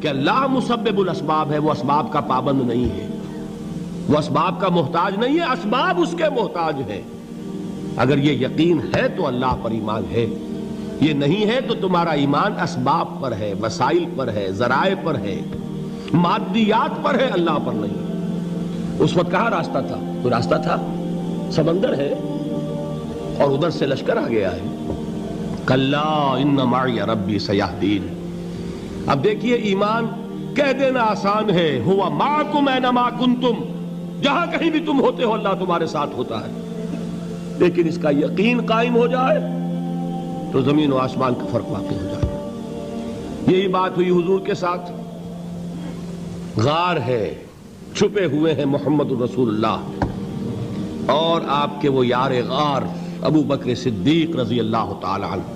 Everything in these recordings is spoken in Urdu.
کہ اللہ مسبب الاسباب ہے، وہ اسباب کا پابند نہیں ہے، وہ اسباب کا محتاج نہیں ہے، اسباب اس کے محتاج ہیں۔ اگر یہ یقین ہے تو اللہ پر ایمان ہے، یہ نہیں ہے تو تمہارا ایمان اسباب پر ہے، وسائل پر ہے، ذرائع پر ہے، مادیات پر ہے، اللہ پر نہیں۔ اس وقت کہاں راستہ تھا؟ کوئی راستہ تھا؟ سمندر ہے اور ادھر سے لشکر آ گیا ہے۔ کلا ان معی ربی سیہدین۔ اب دیکھیے ایمان کہہ دینا آسان ہے، ہوا معکم اینما کنتم، جہاں کہیں بھی تم ہوتے ہو اللہ تمہارے ساتھ ہوتا ہے، لیکن اس کا یقین قائم ہو جائے تو زمین و آسمان کا فرق واقع ہو جائے۔ یہی بات ہوئی حضور کے ساتھ۔ غار ہے، چھپے ہوئے ہیں محمد الرسول اللہ اور آپ کے وہ یار غار ابو بکر صدیق رضی اللہ تعالی عنہ۔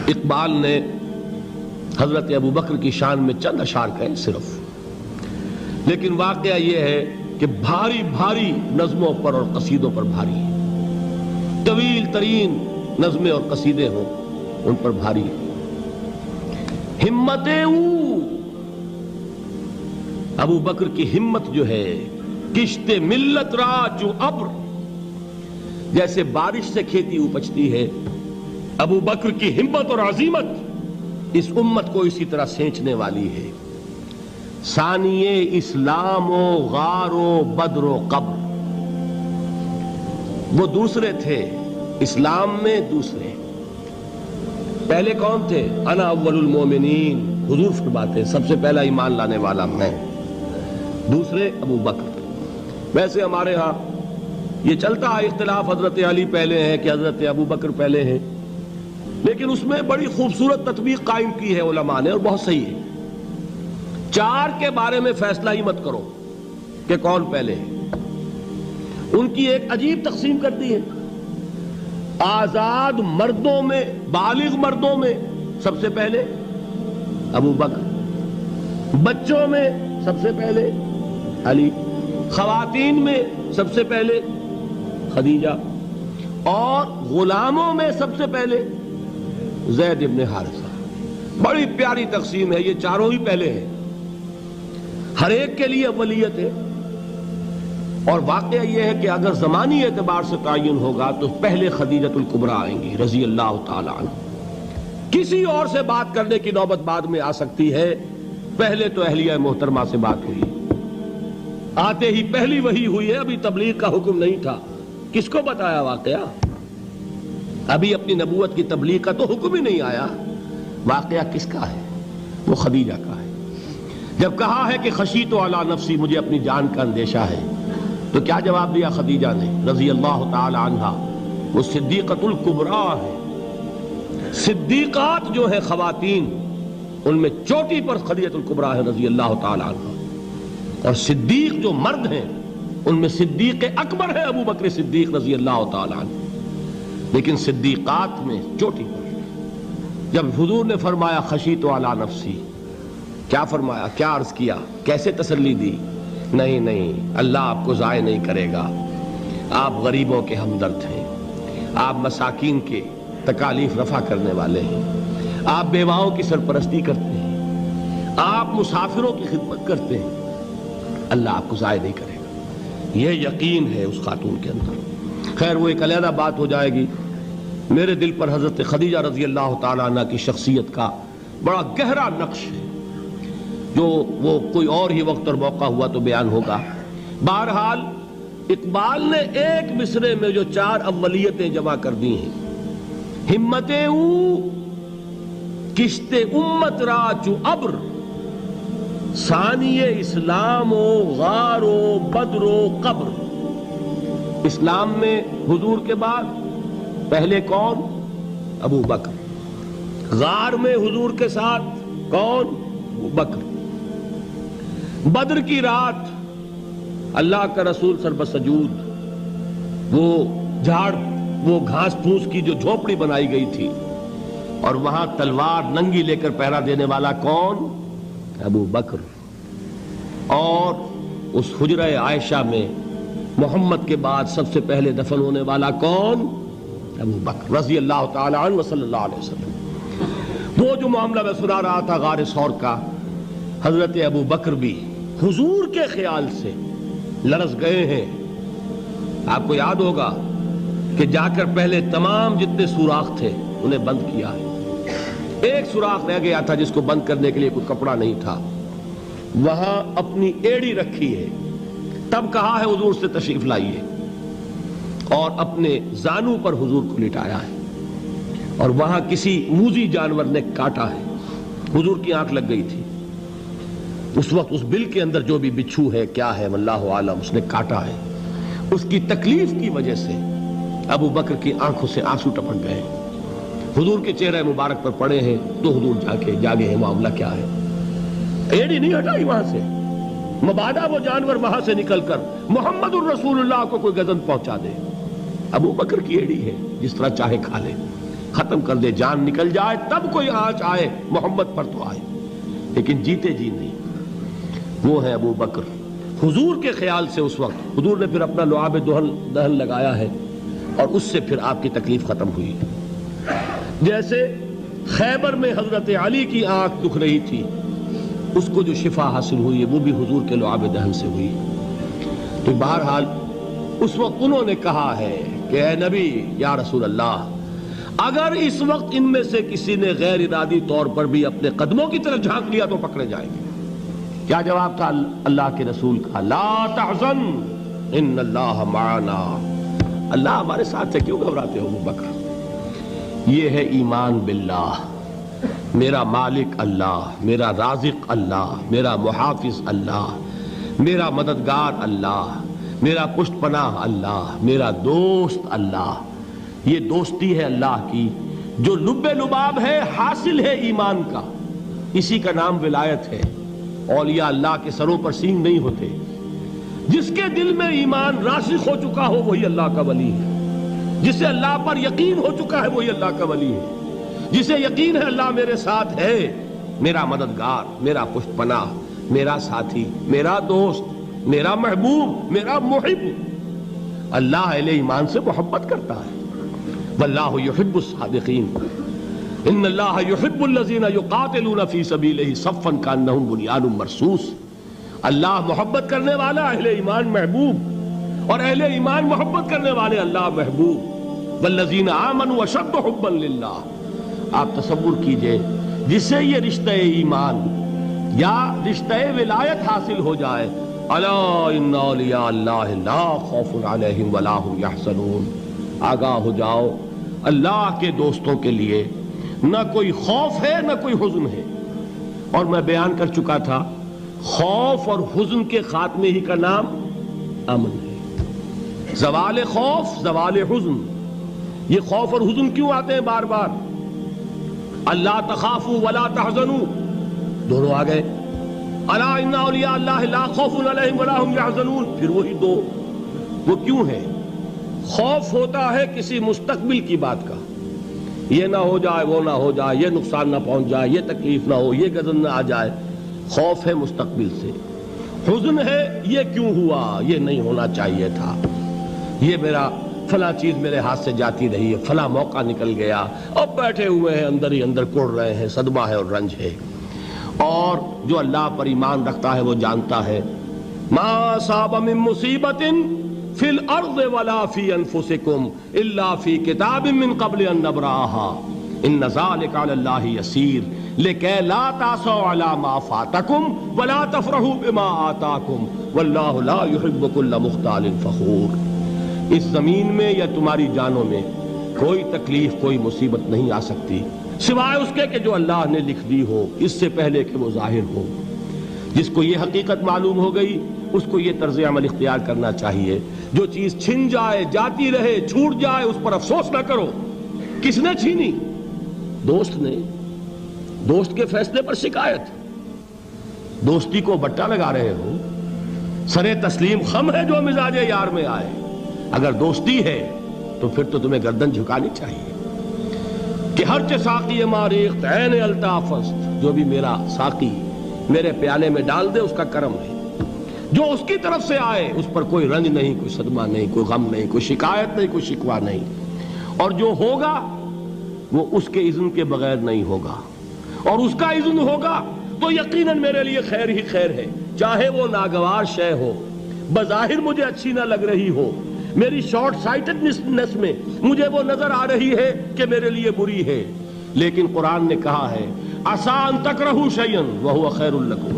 اقبال نے حضرت ابو بکر کی شان میں چند اشعار کہے صرف، لیکن واقعہ یہ ہے کہ بھاری بھاری نظموں پر اور قصیدوں پر بھاری ہے، طویل ترین نظمیں اور قصیدے ہوں ان پر بھاری ہے۔ ہمتیں ابو بکر کی ہمت جو ہے، کشت ملت را جو ابر، جیسے بارش سے کھیتی اپجتی ہے، ابو بکر کی ہمت اور عزیمت اس امت کو اسی طرح سینچنے والی ہے۔ ثانیے اسلام و غار و بدر و قبر، وہ دوسرے تھے اسلام میں، دوسرے پہلے کون تھے؟ انا اول المومنین، حضور فرماتے ہیں سب سے پہلا ایمان لانے والا میں، دوسرے ابو بکر۔ ویسے ہمارے ہاں یہ چلتا ہے اختلاف، حضرت علی پہلے ہیں کہ حضرت ابو بکر پہلے ہیں، لیکن اس میں بڑی خوبصورت تطبیق قائم کی ہے علماء نے اور بہت صحیح ہے۔ چار کے بارے میں فیصلہ ہی مت کرو کہ کون پہلے ہے، ان کی ایک عجیب تقسیم کر دی ہے۔ آزاد مردوں میں، بالغ مردوں میں سب سے پہلے ابو بکر، بچوں میں سب سے پہلے علی، خواتین میں سب سے پہلے خدیجہ، اور غلاموں میں سب سے پہلے زید ابن حارثہ۔ بڑی پیاری تقسیم ہے، یہ چاروں ہی پہلے ہیں، ہر ایک کے لیے اولیت ہے۔ اور واقعہ یہ ہے کہ اگر زمانی اعتبار سے تعین ہوگا تو پہلے خدیجۃ الکبریٰ آئیں گی رضی اللہ تعالی عنہ، کسی اور سے بات کرنے کی نوبت بعد میں آ سکتی ہے، پہلے تو اہلیہ محترمہ سے بات ہوئی، آتے ہی پہلی وحی ہوئی ہے، ابھی تبلیغ کا حکم نہیں تھا، کس کو بتایا واقعہ؟ ابھی اپنی نبوت کی تبلیغ کا تو حکم ہی نہیں آیا، واقعہ کس کا ہے؟ وہ خدیجہ کا ہے۔ جب کہا ہے کہ خشیت علی نفسی، مجھے اپنی جان کا اندیشہ ہے، تو کیا جواب دیا خدیجہ نے رضی اللہ تعالی عنہا؟ وہ صدیقۃ الکبریٰ ہے، صدیقات جو ہے خواتین ان میں چوٹی پر خدیجۃ الکبریٰ ہے رضی اللہ تعالی عنہا، اور صدیق جو مرد ہیں ان میں صدیق اکبر ہے ابو بکر صدیق رضی اللہ تعالی عنہ، لیکن صدیقات میں چوٹی پر۔ جب حضور نے فرمایا خشیت علی نفسی، کیا فرمایا؟ کیا عرض کیا؟ کیسے تسلی دی؟ نہیں نہیں، اللہ آپ کو ضائع نہیں کرے گا، آپ غریبوں کے ہمدرد ہیں، آپ مساکین کے تکالیف رفع کرنے والے ہیں، آپ بیواؤں کی سرپرستی کرتے ہیں، آپ مسافروں کی خدمت کرتے ہیں، اللہ آپ کو ضائع نہیں کرے گا۔ یہ یقین ہے اس خاتون کے اندر۔ خیر وہ ایک علیحدہ بات ہو جائے گی۔ میرے دل پر حضرت خدیجہ رضی اللہ تعالیٰ عنہ کی شخصیت کا بڑا گہرا نقش ہے، جو وہ کوئی اور ہی وقت اور موقع ہوا تو بیان ہوگا۔ بہرحال اقبال نے ایک مصرے میں جو چار اولیتیں جمع کر دی ہیں، ہمتیں کشت امت را چو ابر، ثانی اسلام و غار و بدر و قبر۔ اسلام میں حضور کے بعد پہلے کون؟ ابو بکر۔ غار میں حضور کے ساتھ کون؟ ابو بکر۔ بدر کی رات اللہ کا رسول سربسجود وہ جھاڑ، وہ گھاس پھوس کی جو جھوپڑی بنائی گئی تھی، اور وہاں تلوار ننگی لے کر پہرا دینے والا کون؟ ابو بکر۔ اور اس حجرہ عائشہ میں محمد کے بعد سب سے پہلے دفن ہونے والا کون؟ ابو بکر رضی اللہ تعالی عنہ صلی اللہ علیہ وسلم۔ وہ وہ جو معاملہ میں سنا رہا تھا غار ثور کا، حضرت ابو بکر بھی حضور کے خیال سے لرز گئے ہیں۔ آپ کو یاد ہوگا کہ جا کر پہلے تمام جتنے سوراخ تھے انہیں بند کیا ہے، ایک سوراخ رہ گیا تھا جس کو بند کرنے کے لیے کوئی کپڑا نہیں تھا، وہاں اپنی ایڑی رکھی ہے، تب کہا ہے حضور سے تشریف لائیے، اور اپنے زانو پر حضور کو لٹایا ہے، اور وہاں کسی موذی جانور نے کاٹا ہے، حضور کی آنکھ لگ گئی تھی، اس وقت اس بل کے اندر جو بھی بچھو ہے کیا ہے واللہ عالم اس نے کاٹا ہے، اس کی تکلیف کی وجہ سے ابو بکر کی آنکھوں سے آنسو ٹپک گئے، حضور کے چہرے مبارک پر پڑے ہیں، تو حضور جاگے ہیں، معاملہ کیا ہے؟ ایڑی نہیں ہٹائی وہاں سے، مبادا وہ جانور وہاں سے نکل کر محمد الرسول اللہ کو کوئی گزن پہنچا دے، ابو بکر کی ایڑی ہے، جس طرح چاہے کھا لے، ختم کر دے، جان نکل جائے تب کوئی آنچ آئے محمد پر تو آئے، لیکن جیتے جی نہیں۔ وہ ہے ابو بکر حضور کے خیال سے، اس وقت حضور نے پھر اپنا لعاب دہن لگایا ہے، اور اس سے پھر آپ کی تکلیف ختم ہوئی۔ جیسے خیبر میں حضرت علی کی آنکھ دکھ رہی تھی، اس کو جو شفا حاصل ہوئی ہے وہ بھی حضور کے لعاب دہن سے ہوئی۔ تو بہرحال اس وقت انہوں نے کہا ہے کہ اے نبی یا رسول اللہ، اگر اس وقت ان میں سے کسی نے غیر ارادی طور پر بھی اپنے قدموں کی طرف جھانک لیا تو پکڑے جائیں گے۔ کیا جواب تھا اللہ کے رسول کا؟ لا تحزن ان اللہ معنا، اللہ ہمارے ساتھ ہے، کیوں گھبراتے ہو ابو بکر؟ یہ ہے ایمان باللہ، میرا مالک اللہ، میرا رازق اللہ، میرا محافظ اللہ، میرا مددگار اللہ، میرا پشت پناہ اللہ، میرا دوست اللہ۔ یہ دوستی ہے اللہ کی جو لب لباب ہے، حاصل ہے ایمان کا، اسی کا نام ولایت ہے۔ اولیاء اللہ کے سروں پر سینگ نہیں ہوتے، جس کے دل میں ایمان راسخ ہو چکا ہو وہی اللہ کا ولی ہے، جسے اللہ پر یقین ہو چکا ہے وہی اللہ کا ولی ہے، جسے یقین ہے اللہ میرے ساتھ ہے، میرا مددگار، میرا پشت پناہ، میرا ساتھی، میرا دوست، میرا محبوب، میرا محب۔ اللہ اہل ایمان سے محبت کرتا ہے، واللہ یحب الصادقین، ان اللہ یحب الذین یقاتلون فی سبیلہ صفا کانہم بنیان مرصوص۔ اللہ محبت کرنے والا، اہل ایمان محبوب، اور اہل ایمان محبت کرنے والے اللہ محبوب۔ والذین آمنوا اشد حبا للہ۔ آپ تصور کیجئے جسے یہ رشتہ ایمان یا رشتہ ولایت حاصل ہو جائے، الا ان اولیاء اللہ لا خوف علیہم ولا هم یحزنون، آگاہ ہو جاؤ، اللہ کے دوستوں کے لیے نہ کوئی خوف ہے نہ کوئی حزن ہے۔ اور میں بیان کر چکا تھا، خوف اور حزن کے خاتمے ہی کا نام امن ہے۔ زوال خوف، زوال حزن، یہ خوف اور حزن کیوں آتے ہیں بار بار؟ اللہ تخافوا ولا تحزنوا، دونوں آ گئے، الا ان اولیاء اللہ لا خوف علیہم ولا هم یحزنون، پھر وہی دو۔ وہ کیوں ہے؟ خوف ہوتا ہے کسی مستقبل کی بات کا، یہ نہ ہو جائے، وہ نہ ہو جائے، یہ نقصان نہ پہنچ جائے، یہ تکلیف نہ ہو، یہ غضب نہ آ جائے، خوف ہے مستقبل سے۔ حزن ہے یہ کیوں ہوا، یہ نہیں ہونا چاہیے تھا، یہ میرا فلاں چیز میرے ہاتھ سے جاتی رہی ہے، فلاں موقع نکل گیا، اب بیٹھے ہوئے ہیں اندر ہی اندر کڑ رہے ہیں، صدمہ ہے اور رنج ہے۔ اور جو اللہ پر ایمان رکھتا ہے وہ جانتا ہے ما اصاب من مصیبت فی الارض ولا فی انفسکم الا فی کتاب من قبل ان نبرأها ان ذلک علی اللہ یسیر لکی لا تعصوا علی ما فاتکم ولا تفرحوا بما آتاکم واللہ لا يحب كل مختال فخور۔ اس زمین میں یا تمہاری جانوں میں کوئی تکلیف، کوئی مصیبت نہیں آ سکتی سوائے اس کے کہ جو اللہ نے لکھ دی ہو، اس سے پہلے کہ وہ ظاہر ہو۔ جس کو یہ حقیقت معلوم ہو گئی اس کو یہ طرز عمل اختیار کرنا چاہیے، جو چیز چھن جائے، جاتی رہے، چھوٹ جائے، اس پر افسوس نہ کرو۔ کس نے چھینی؟ دوست نے۔ دوست کے فیصلے پر شکایت، دوستی کو بٹا لگا رہے ہو، سرے تسلیم خم ہے جو مزاج یار میں آئے۔ اگر دوستی ہے تو پھر تو تمہیں گردن جھکانی چاہیے کہ ہر چہ ساقی ماریخت عین الطافست، جو بھی میرا ساقی میرے پیالے میں ڈال دے اس کا کرم ہے، جو اس کی طرف سے آئے اس پر کوئی رنج نہیں، کوئی صدمہ نہیں، کوئی غم نہیں، کوئی شکایت نہیں، کوئی شکوہ نہیں، اور جو ہوگا وہ اس کے اذن کے بغیر نہیں ہوگا۔ اور اس کا اذن ہوگا تو یقیناً میرے لیے خیر ہی خیر ہے، چاہے وہ ناگوار شے ہو، بظاہر مجھے اچھی نہ لگ رہی ہو، میری شارٹ سائٹڈنس میں مجھے وہ نظر آ رہی ہے کہ میرے لیے بری ہے، لیکن قرآن نے کہا ہے عسیٰ ان تکرہوا شیئا وہو خیر لکم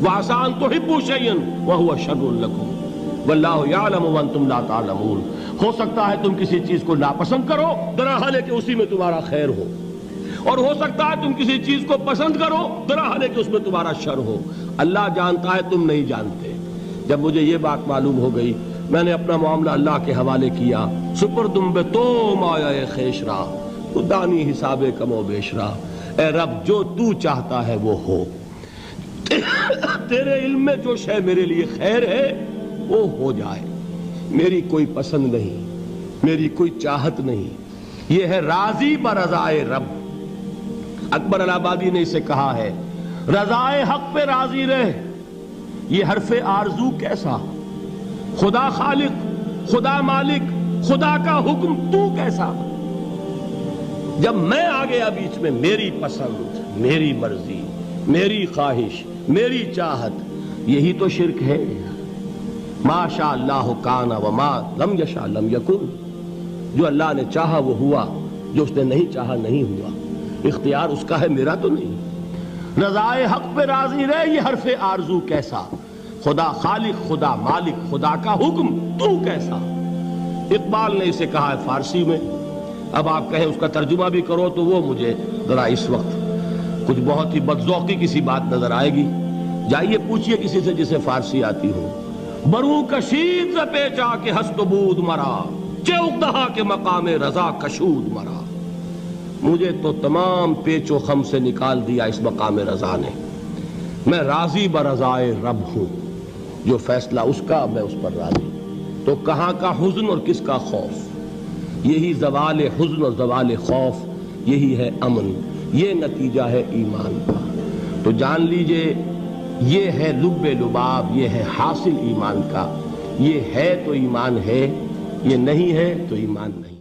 وعسیٰ ان تحبوا شیئا وہو شر لکم واللہ یعلم وانتم لا تعلمون۔ ہو سکتا ہے تم کسی چیز کو ناپسند کرو درحال ہے کہ اسی میں تمہارا خیر ہو، اور ہو سکتا ہے تم کسی چیز کو پسند کرو درحال ہے کہ اس میں تمہارا شر ہو۔ اللہ جانتا ہے، تم نہیں جانتے۔ جب مجھے یہ بات معلوم ہو گئی، میں نے اپنا معاملہ اللہ کے حوالے کیا۔ سپردم بے تو مایہ خیش را تو دانی حساب کم و بیش را، اے رب جو تو چاہتا ہے وہ ہو، تیرے علم میں جو شے میرے لیے خیر ہے وہ ہو جائے، میری کوئی پسند نہیں، میری کوئی چاہت نہیں، یہ ہے راضی برضائے رب۔ اکبر الہ آبادی نے اسے کہا ہے رضائے حق پہ راضی رہ، یہ حرف آرزو کیسا، خدا خالق، خدا مالک، خدا کا حکم تو کیسا۔ جب میں آ گیا بیچ میں، میری پسند، میری مرضی، میری خواہش، میری چاہت، یہی تو شرک ہے۔ ما شاء اللہ کان وما لم یشاء لم یکن، جو اللہ نے چاہا وہ ہوا، جو اس نے نہیں چاہا نہیں ہوا، اختیار اس کا ہے، میرا تو نہیں۔ رضائے حق پہ راضی رہ، یہ حرف آرزو کیسا، خدا خالق، خدا مالک، خدا کا حکم تو کیسا۔ اقبال نے اسے کہا ہے فارسی میں، اب آپ کہیں اس کا ترجمہ بھی کرو تو وہ مجھے ذرا اس وقت کچھ بہت ہی بدذوقی کسی بات نظر آئے گی۔ جائیے پوچھئے کسی سے جسے فارسی آتی ہو، برو کشید ز پیچا کے ہست و بود مرا، چے اقدہا کے مقام رضا کشود مرا۔ مجھے تو تمام پیچ و خم سے نکال دیا اس مقام رضا نے، میں راضی برضائے رب ہوں، جو فیصلہ اس کا میں اس پر راضی۔ تو کہاں کا حزن اور کس کا خوف، یہی زوال حزن اور زوال خوف، یہی ہے امن، یہ نتیجہ ہے ایمان کا۔ تو جان لیجئے یہ ہے لب لباب، یہ ہے حاصل ایمان کا، یہ ہے تو ایمان ہے، یہ نہیں ہے تو ایمان نہیں۔